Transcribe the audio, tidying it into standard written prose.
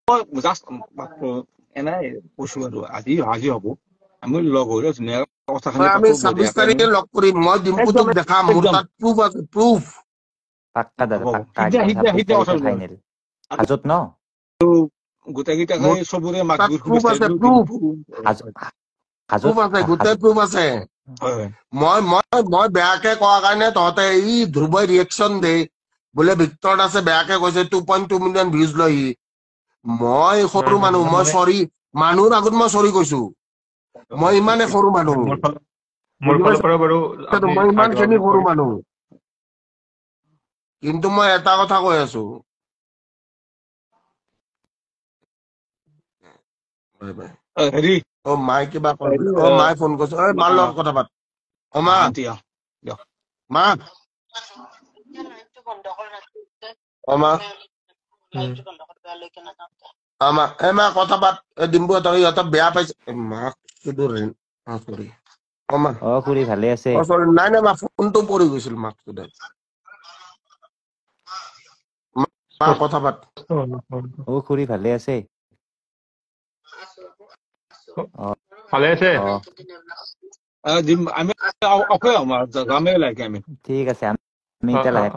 just এনাই কৈছো আৰু আজি হ'ব আমি লগ হৈ ধুনীয়াকৈ কথাখিনি আমি পাতো 26 বঢ়িয়াকে তাৰিখে লগ কৰিম মই ডিম্পুটোক দেখাম মোৰ একদম তাত প্ৰুফ আছে প্ৰুফ পাক্কা দাদা হ'ব পাক্কা একদম 26 কথা তাৰিখে ফাইনেল হাজত ন গোটেইকেইটাকে মোৰ চবৰে মাঘ তাত বিহুৰ প্ৰুফ শুভেচ্ছা আছে দিলো প্ৰুফ হাজত আছে গোটেই প্ৰুফ আছে হয় মই বেয়াকে কোৱা কাৰণে তহঁতে এই ধ্ৰুৱই ৰিয়েকশ্যন দে বোলে ভিক্টৰ আছে বেয়াকে কৈছে 2.2 মিলিয়ন ভিউজ লৈ মই সৰু মানুহ মই চৰি মানুহৰ আগত মই চৰি কৈছো মই ইমানে সৰু মানুহ মোৰ ফালৰ পৰা বাৰু মই ইমান খিনি সৰু মানুহ কিন্তু মই এটা কথা কৈ আছো হেৰি মাই কিবা মাই ফোন কৰিছে মাৰ লগত কথা পাত মা মা মা কথা পাত ডিম্বুহঁতক ইহঁতক বেয়া পাইছে মাক চৰি খুৰী ভালে আছে চৰি নাই মা ফোনটো পৰি গৈছিল মাক মা কথা পাত খুৰী ভালে আছে ভালে আছে আমি যামেই লাগে আমি ঠিক আছে আমি এতিয়া লাহে